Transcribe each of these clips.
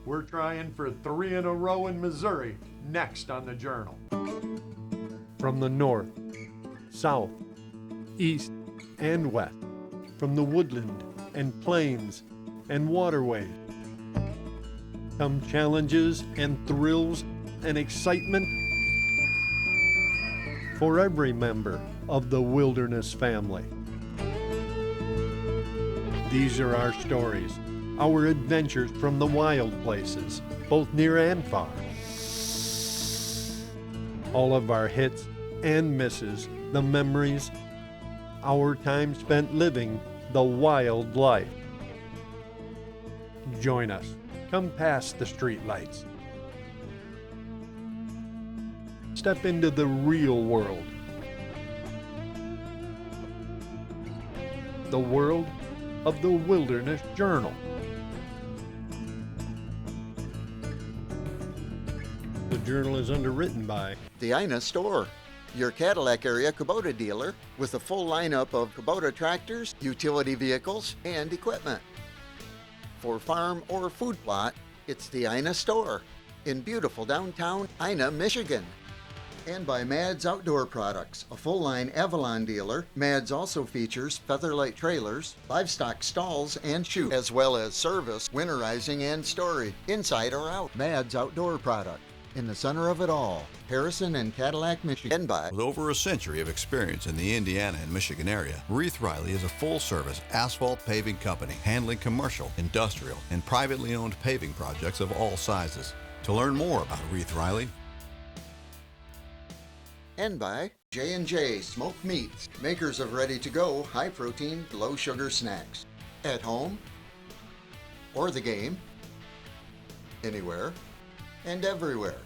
We're trying for 3 in a row in Missouri, next on the Journal. From the north, south, east, and west, from the woodland and plains and waterways, come challenges and thrills and excitement for every member of the wilderness family. These are our stories, our adventures from the wild places, both near and far. All of our hits and misses, the memories, our time spent living the wild life. Join us. Come past the streetlights. Step into the real world. The world of the Wilderness Journal. The Journal is underwritten by The Ina Store, your Cadillac area Kubota dealer with a full lineup of Kubota tractors, utility vehicles, and equipment. For farm or food plot, it's the Ina Store in beautiful downtown Ina, Michigan. And by Mads Outdoor Products, a full-line Avalon dealer. Mads also features Featherlight trailers, livestock stalls and chutes, as well as service, winterizing, and storage, inside or out. Mads Outdoor Product, in the center of it all, Harrison and Cadillac, Michigan. And by With over a century of experience in the Indiana and Michigan area, Reith Riley is a full-service asphalt paving company handling commercial, industrial, and privately owned paving projects of all sizes. To learn more about Reith Riley, and by J&J Smoked Meats, makers of ready-to-go, high-protein, low-sugar snacks. At home, or the game, anywhere, and everywhere.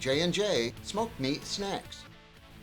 J&J Smoked Meat Snacks.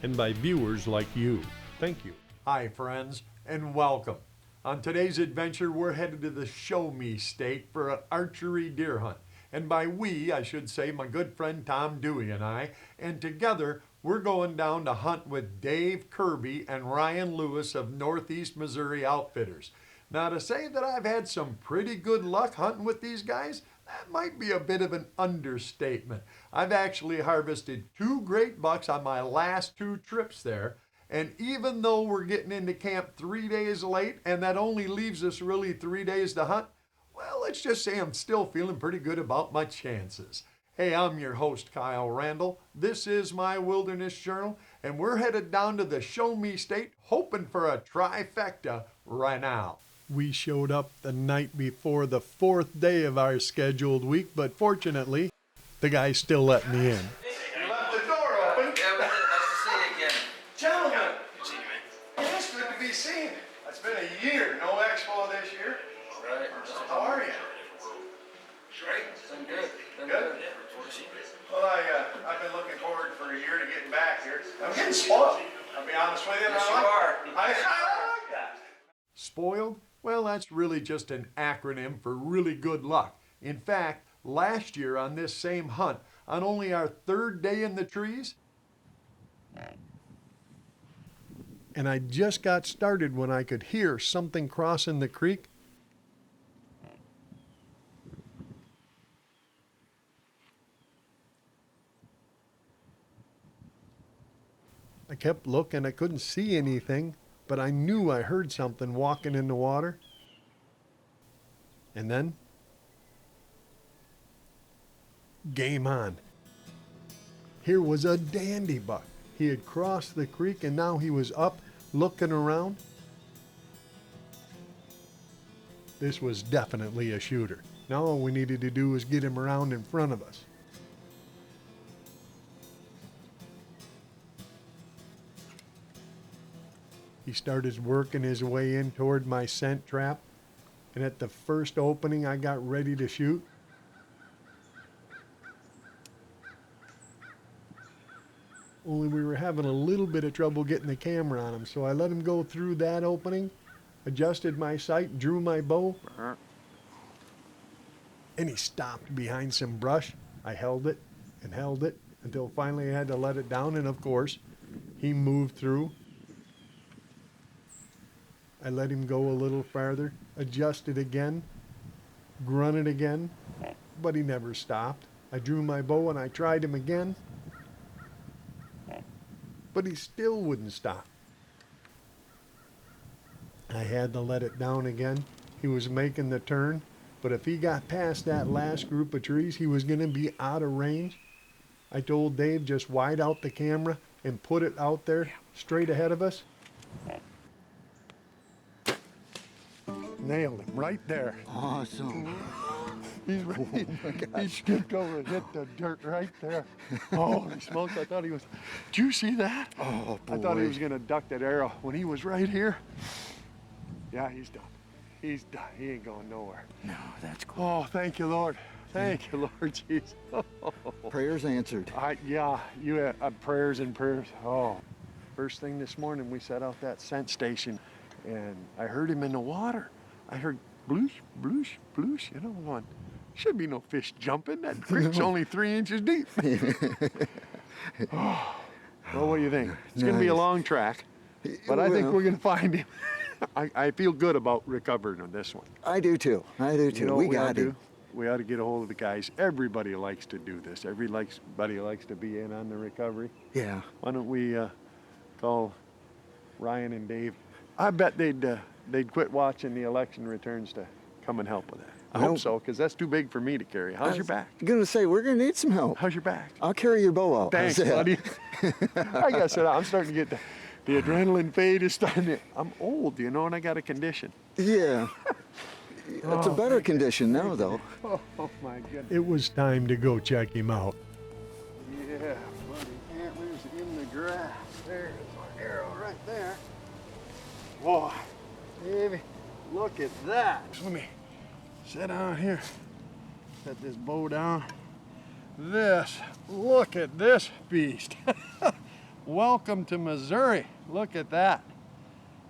and by viewers like you. Thank you. Hi, friends, and welcome. On today's adventure, we're headed to the Show Me State for an archery deer hunt. And by we, I should say my good friend Tom Dewey and I. And together, we're going down to hunt with Dave Kirby and Ryan Lewis of Northeast Missouri Outfitters. Now, to say that I've had some pretty good luck hunting with these guys, that might be a bit of an understatement. I've actually harvested 2 great bucks on my last 2 trips there. And even though we're getting into camp 3 days late, and that only leaves us really 3 days to hunt, well, let's just say I'm still feeling pretty good about my chances. Hey, I'm your host, Kyle Randall. This is my Wilderness Journal, and we're headed down to the Show Me State, hoping for a trifecta right now. We showed up the night before the 4th day of our scheduled week, but fortunately, the guy still let me in. You left the door open. Yeah, we did. Nice to see you again. Gentlemen, Good seeing you, man. it is good to be seen. It's been a year. No expo this year. Right. How are you? Great. Been good. Been Good? good. Forward to see you. Well, I've been looking forward for a year to getting back here. I'm getting spoiled. I'll be honest with you. Yes, you I are. like that. Spoiled? Well, that's really just an acronym for really good luck. In fact, last year on this same hunt, on only our 3rd day in the trees, and I just got started when I could hear something crossing the creek. I kept looking, I couldn't see anything, but I knew I heard something walking in the water. And then, game on. Here was a dandy buck. He had crossed the creek and now he was up looking around. This was definitely a shooter. Now all we needed to do was get him around in front of us. He started working his way in toward my scent trap, and at the first opening I got ready to shoot. Only we were having a little bit of trouble getting the camera on him, so I let him go through that opening, adjusted my sight, drew my bow, and he stopped behind some brush. I held it and held it until finally I had to let it down, and of course, he moved through. I let him go a little farther, adjusted again, grunted again, but he never stopped. I drew my bow and I tried him again, but he still wouldn't stop. I had to let it down again. He was making the turn, but if he got past that last group of trees, he was going to be out of range. I told Dave, just wide out the camera and put it out there straight ahead of us. Nailed him right there. Awesome. He's right. He skipped over and hit the dirt right there. Holy smokes, I thought he was. Did you see that? Oh, boy. I thought he was going to duck that arrow. When he was right here, yeah, he's done. He's done. He ain't going nowhere. No, that's cool. Oh, thank you, Lord. Thank you, Lord Jesus. Prayers answered. Yeah, you had prayers and prayers. Oh, first thing this morning, we set out that scent station, and I heard him in the water. I heard bloosh, bloosh, bloosh. You know, I'm going, should be no fish jumping. That creek's only 3 inches deep. Oh, well, what do you think? It's going to be a Nice. long track, but I think Well. we're going to find him. I feel good about recovering on this one. I do too. I do too. You know we what ought got to it. do? We ought to get a hold of the guys. Everybody likes to do this. Everybody likes to be in on the recovery. Yeah. Why don't we call Ryan and Dave? I bet they'd quit watching the election returns to come and help with that. I Well- hope so, because that's too big for me to carry. How's your back? I'm gonna say we're gonna need some help. How's your back? I'll carry your bow out. Thanks, How's that? buddy. I gotta sit down. I'm starting to get the adrenaline fade is starting to. I'm old, you know, and I got a condition. Yeah. It's a better condition now, though. Oh my goodness. It was time to go check him out. Yeah, buddy. Antlers in the grass. There's our arrow right there. Boy, baby, look at that. Let me sit down here. Set this bow down. Look at this beast. Welcome to Missouri. Look at that.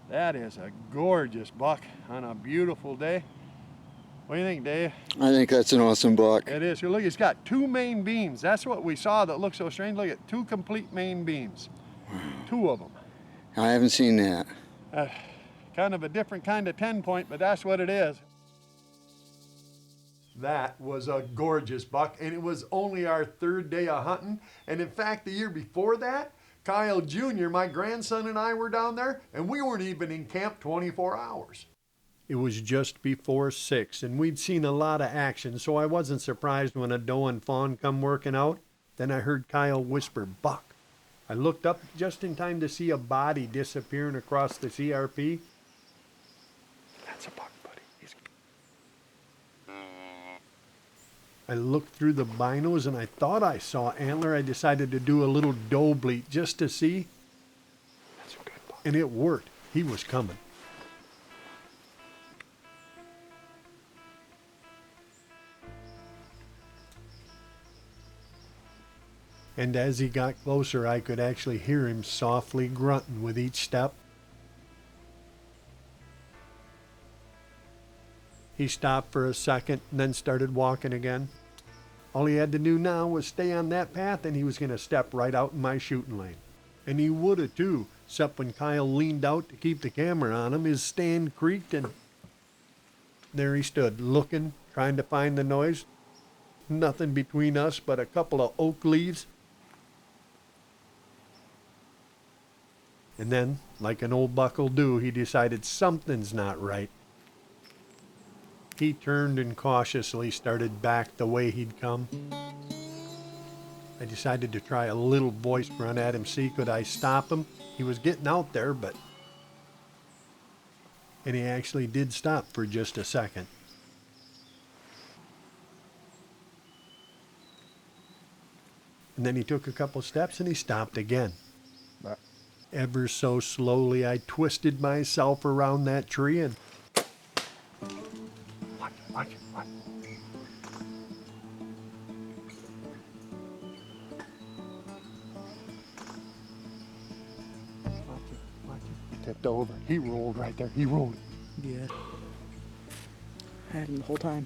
That is a gorgeous buck on a beautiful day. What do you think, Dave? I think that's an awesome buck. It is. Look, it's got 2 main beams. That's what we saw that looked so strange. Look at 2 complete main beams. 2 of them. I haven't seen that. Kind of a different kind of 10-point, but that's what it is. That was a gorgeous buck, and it was only our 3rd day of hunting. And in fact, the year before that, Kyle Jr., my grandson, and I were down there, and we weren't even in camp 24 hours. It was just before 6, and we'd seen a lot of action, so I wasn't surprised when a doe and fawn come working out. Then I heard Kyle whisper, "Buck." I looked up just in time to see a body disappearing across the CRP. That's a buck, buddy. I looked through the binos and I thought I saw antler. I decided to do a little doe bleat just to see. That's a good buck. And it worked. He was coming. And as he got closer, I could actually hear him softly grunting with each step. He stopped for a second and then started walking again. All he had to do now was stay on that path and he was going to step right out in my shooting lane. And he would have too, except when Kyle leaned out to keep the camera on him, his stand creaked and there he stood, looking, trying to find the noise. Nothing between us but a couple of oak leaves. And then, like an old buck will do, he decided something's not right. He turned and cautiously started back the way he'd come. I decided to try a little voice run at him, see could I stop him. He was getting out there, but... And he actually did stop for just a second. And then he took a couple steps and he stopped again. Ever so slowly, I twisted myself around that tree and... Watch it. He tipped over. He rolled right there. He rolled. Yeah. Had him the whole time.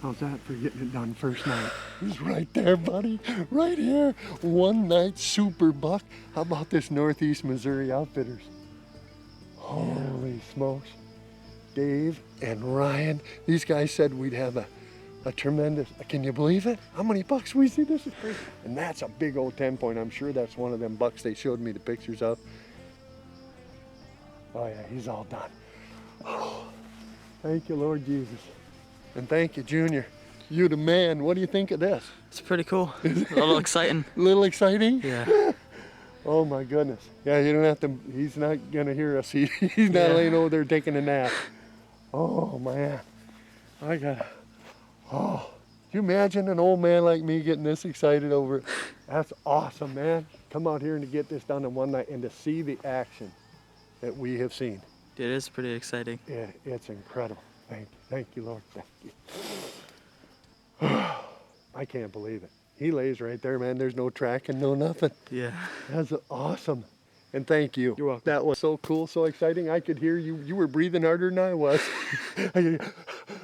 How's that for getting it done first night? He's right there, buddy. Right here. One night super buck. How about this Northeast Missouri Outfitters? Holy smokes. Dave and Ryan, these guys said we'd have a a tremendous, can you believe it? How many bucks we see? This is crazy. And that's a big old 10-point. I'm sure that's one of them bucks they showed me the pictures of. Oh yeah, he's all done. Oh, thank you, Lord Jesus. And thank you, Junior. You the man. What do you think of this? It's pretty cool. A little exciting. A little exciting? Yeah. Oh my goodness. Yeah, you don't have to, he's not gonna hear us. He's not Yeah. laying over there taking a nap. Oh man. I got, oh. Can you imagine an old man like me getting this excited over it? That's awesome, man. Come out here and to get this done in one night and to see the action that we have seen. It is pretty exciting. It's incredible. Thank you, Lord. Thank you. I can't believe it. He lays right there, man. There's no tracking, no nothing. Yeah. That's awesome. And thank you. You're welcome. That was so cool, so exciting. I could hear you. You were breathing harder than I was.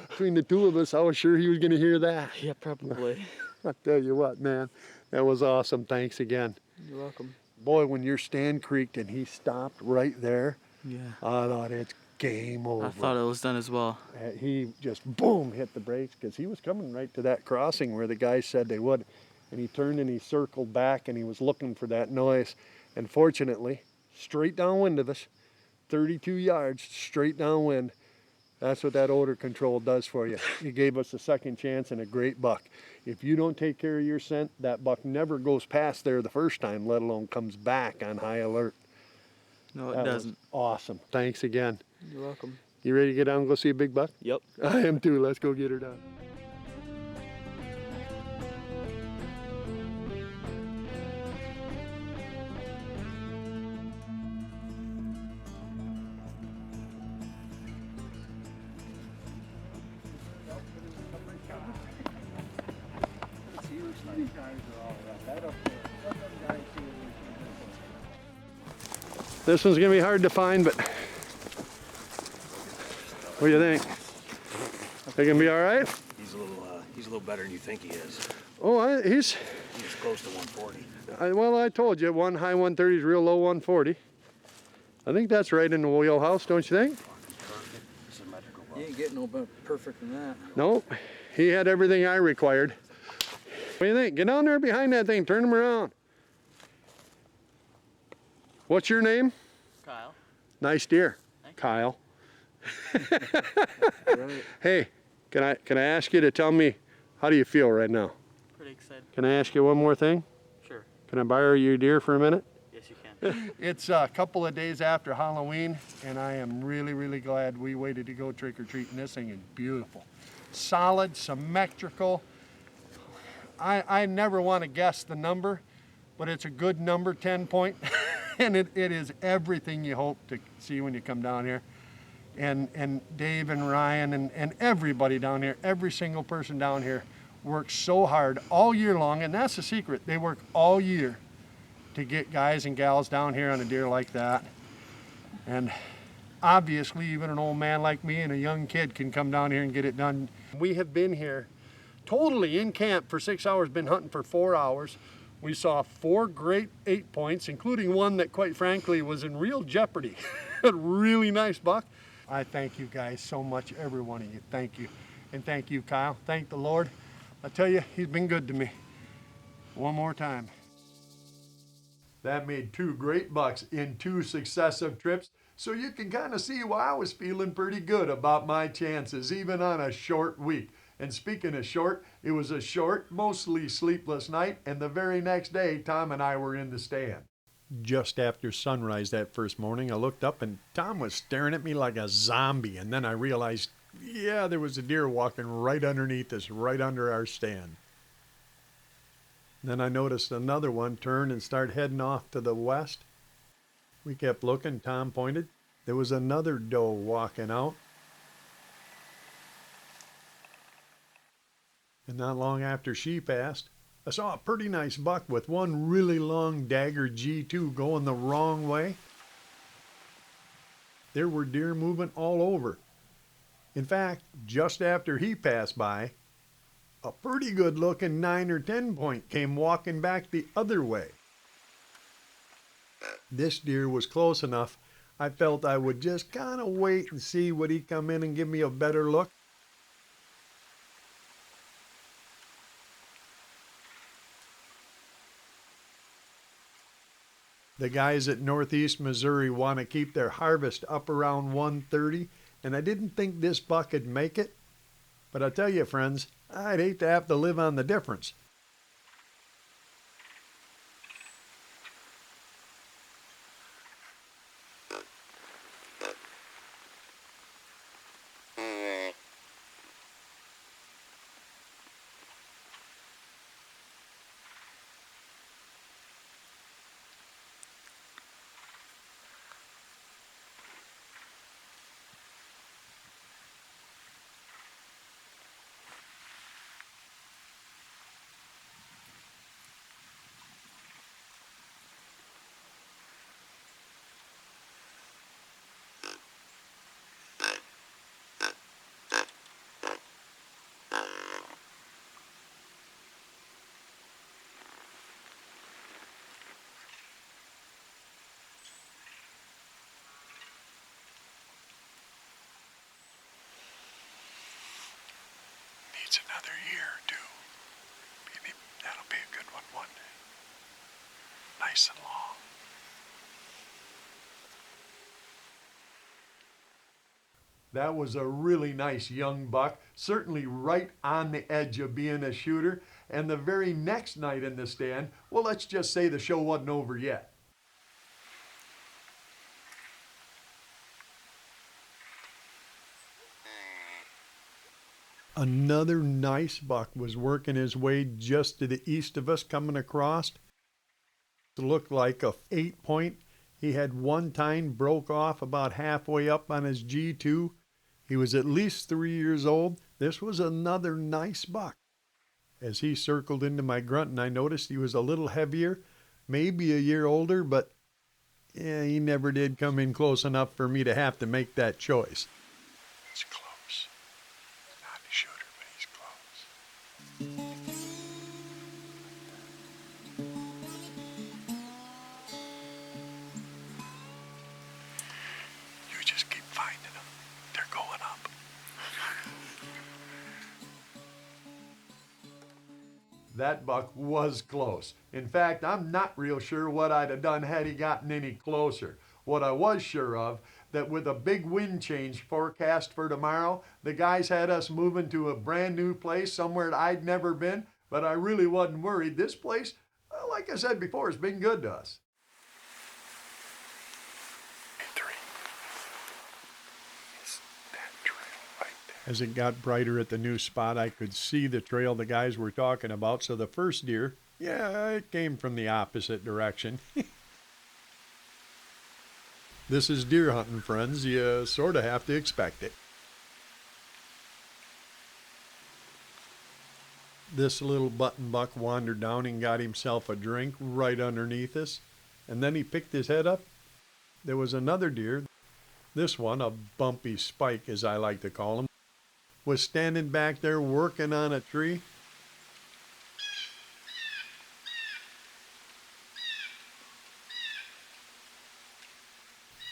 Between the two of us, I was sure he was going to hear that. Yeah, probably. I tell you what, man. That was awesome. Thanks again. You're welcome. Boy, when your stand creaked and he stopped right there, Yeah. I thought it's game over. I thought it was done as well. He just boom hit the brakes because he was coming right to that crossing where the guys said they would, and he turned and he circled back and he was looking for that noise, and fortunately straight downwind of us, 32 yards straight downwind. That's what that odor control does for you. He gave us a second chance and a great buck. If you don't take care of your scent, that buck never goes past there the first time, let alone comes back on high alert. No, it That was doesn't. awesome. Thanks again. You're welcome. You ready to get down and go see a big buck? Yep. I am too. Let's go get her done. This one's gonna be hard to find, but what do you think? They gonna be all right? He's a little better than you think he is. Oh, he's He's close to 140. well, I told you, one high 130s, real low 140. I think that's right in the wheelhouse, don't you think? Perfect, symmetrical. You ain't getting no better perfect than that. No, he had everything I required. What do you think? Get down there behind that thing, turn him around. What's your name? Kyle. Nice deer, Thank you. Kyle. Right. Hey, can I ask you to tell me, how do you feel right now? Pretty excited. Can I ask you one more thing? Sure. Can I borrow your deer for a minute? Yes, you can. It's a couple of days after Halloween, and I am really, really glad we waited to go trick-or-treating. This thing is beautiful. Solid, symmetrical. I never want to guess the number, but it's a good number, 10 point. And it is everything you hope to see when you come down here. And Dave and Ryan and everybody down here, every single person down here works so hard all year long, and that's the secret. They work all year to get guys and gals down here on a deer like that. And obviously, even an old man like me and a young kid can come down here and get it done. We have been here totally in camp for 6 hours, been hunting for 4 hours. We saw 4 great 8 points, including one that, quite frankly, was in real jeopardy. A really nice buck. I thank you guys so much, every one of you. Thank you. And thank you, Kyle. Thank the Lord. I tell you, he's been good to me. One more time. That made 2 great bucks in 2 successive trips, so you can kind of see why I was feeling pretty good about my chances, even on a short week. And speaking of short, it was a short, mostly sleepless night, and the very next day, Tom and I were in the stand. Just after sunrise that first morning, I looked up and Tom was staring at me like a zombie, and then I realized, yeah, there was a deer walking right underneath us, right under our stand. Then I noticed another one turn and start heading off to the west. We kept looking, Tom pointed. There was another doe walking out. And not long after she passed, I saw a pretty nice buck with one really long dagger G2 going the wrong way. There were deer moving all over. In fact, just after he passed by, a pretty good looking 9 or 10 point came walking back the other way. This deer was close enough, I felt I would just kind of wait and see would he come in and give me a better look. The guys at Northeast Missouri want to keep their harvest up around 130, and I didn't think this buck could make it. But I tell you, friends, I'd hate to have to live on the difference. Needs another year or two. Maybe that'll be a good one day. Nice and long. That was a really nice young buck, certainly right on the edge of being a shooter. And the very next night in the stand, well, let's just say the show wasn't over yet. Another nice buck was working his way just to the east of us coming across. It looked like a 8-point. He had one tine broke off about halfway up on his G2. He was at least 3 years old. This was another nice buck. As he circled into my grunt, and I noticed he was a little heavier, maybe a year older, but yeah, he never did come in close enough for me to have to make that choice. It's close. Not a shooter, but he's close. You just keep finding them. They're going up. That buck was close. In fact, I'm not real sure what I'd have done had he gotten any closer. What I was sure of, that with a big wind change forecast for tomorrow, the guys had us moving to a brand new place, somewhere that I'd never been, but I really wasn't worried. This place, like I said before, has been good to us. As it got brighter at the new spot, I could see the trail the guys were talking about, so the first deer, yeah, it came from the opposite direction. This is deer hunting, friends. You sort of have to expect it. This little button buck wandered down and got himself a drink right underneath us, and then he picked his head up. There was another deer. This one, a bumpy spike as I like to call him, was standing back there working on a tree.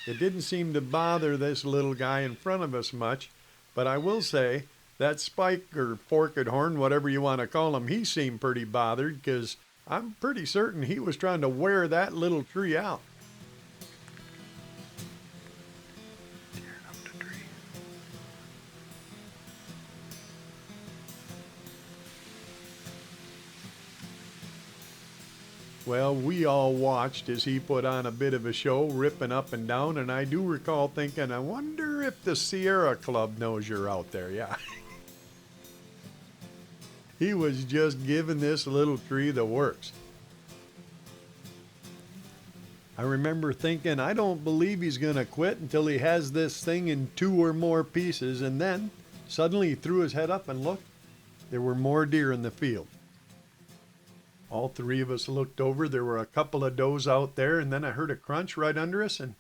It didn't seem to bother this little guy in front of us much, but I will say that spike or forked horn, whatever you want to call him, he seemed pretty bothered because I'm pretty certain he was trying to wear that little tree out. Well, we all watched as he put on a bit of a show, ripping up and down, and I do recall thinking, I wonder if the Sierra Club knows you're out there, yeah. He was just giving this little tree the works. I remember thinking, I don't believe he's going to quit until he has this thing in 2 or more pieces, and then suddenly he threw his head up and looked. There were more deer in the field. All 3 of us looked over. There were a couple of does out there, and then I heard a crunch right under us, and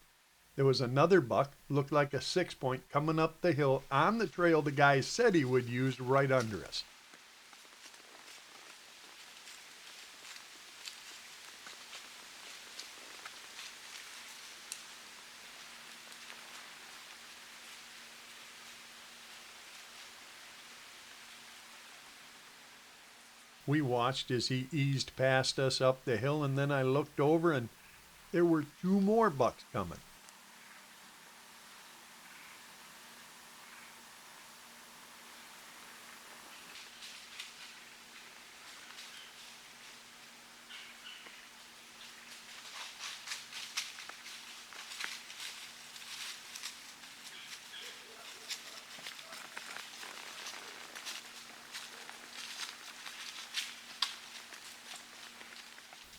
there was another buck, looked like a 6-point, coming up the hill on the trail the guy said he would use right under us. We watched as he eased past us up the hill, and then I looked over, and there were 2 more bucks coming.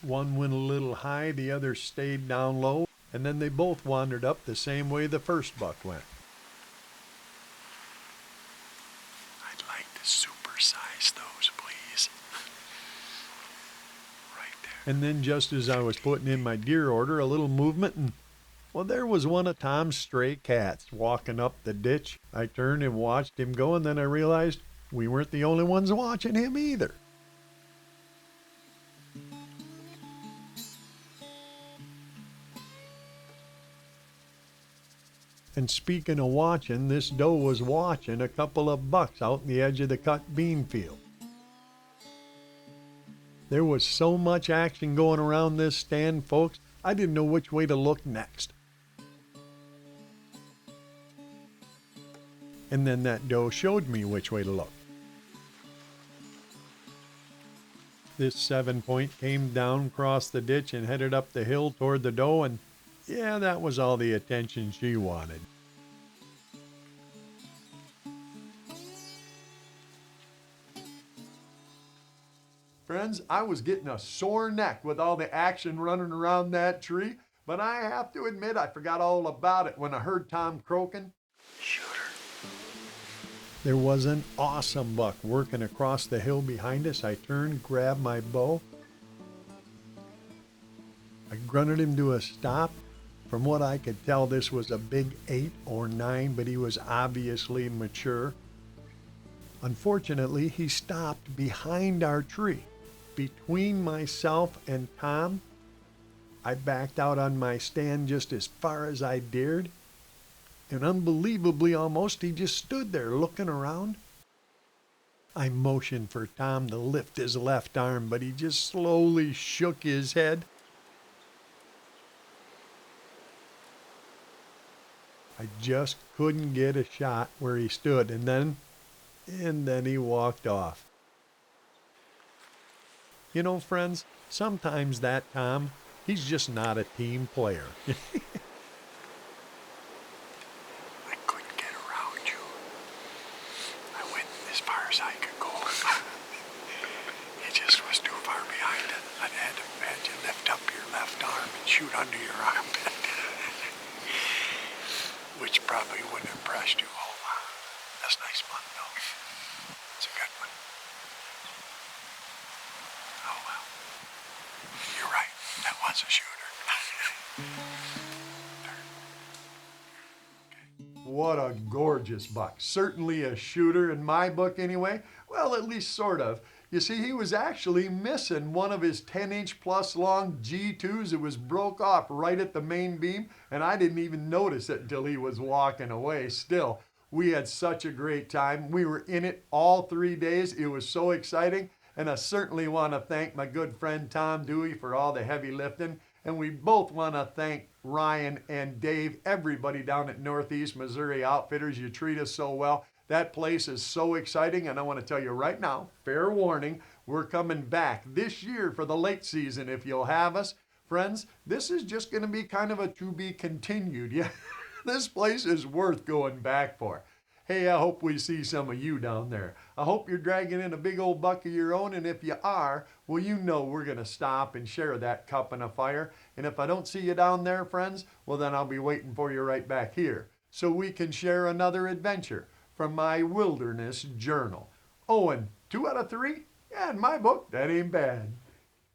One went a little high, the other stayed down low, and then they both wandered up the same way the first buck went. I'd like to supersize those, please. Right there. And then just as I was putting in my deer order, a little movement, and well, there was one of Tom's stray cats walking up the ditch. I turned and watched him go, and then I realized we weren't the only ones watching him either. And speaking of watching, this doe was watching a couple of bucks out in the edge of the cut bean field. There was so much action going around this stand, folks, I didn't know which way to look next. And then that doe showed me which way to look. This 7-point came down across the ditch and headed up the hill toward the doe, and yeah, that was all the attention she wanted. Friends, I was getting a sore neck with all the action running around that tree, but I have to admit I forgot all about it when I heard Tom croaking, "Shooter." There was an awesome buck working across the hill behind us. I turned, grabbed my bow. I grunted him to a stop. From what I could tell, this was a big 8 or 9, but he was obviously mature. Unfortunately, he stopped behind our tree. Between myself and Tom, I backed out on my stand just as far as I dared, and unbelievably almost, he just stood there looking around. I motioned for Tom to lift his left arm, but he just slowly shook his head. I just couldn't get a shot where he stood, and then he walked off. You know, friends, sometimes that Tom, he's just not a team player. I couldn't get around you. I went as far as I could go. It just was too far behind it. I had you lift up your left arm and shoot under your armpit. Which probably wouldn't have impressed you. Oh, that's nice fun, though. It's a good one. Oh, well. You're right. That was a shooter. What a gorgeous buck. Certainly a shooter in my book anyway. Well, at least sort of. You see, he was actually missing one of his 10-inch plus long G2s. It was broke off right at the main beam, and I didn't even notice it until he was walking away. Still, we had such a great time. We were in it all 3 days. It was so exciting, and I certainly want to thank my good friend Tom Dewey for all the heavy lifting, and we both want to thank Ryan and Dave, everybody down at Northeast Missouri Outfitters. You treat us so well. That place is so exciting, and I want to tell you right now, fair warning, we're coming back this year for the late season if you'll have us. Friends, this is just going to be kind of a to be continued. Yeah, this place is worth going back for. Hey, I hope we see some of you down there. I hope you're dragging in a big old buck of your own, and if you are, well, you know we're going to stop and share that cup and a fire. And if I don't see you down there, friends, well, then I'll be waiting for you right back here so we can share another adventure from my wilderness journal. Oh, and 2 out of 3? Yeah, in my book, that ain't bad.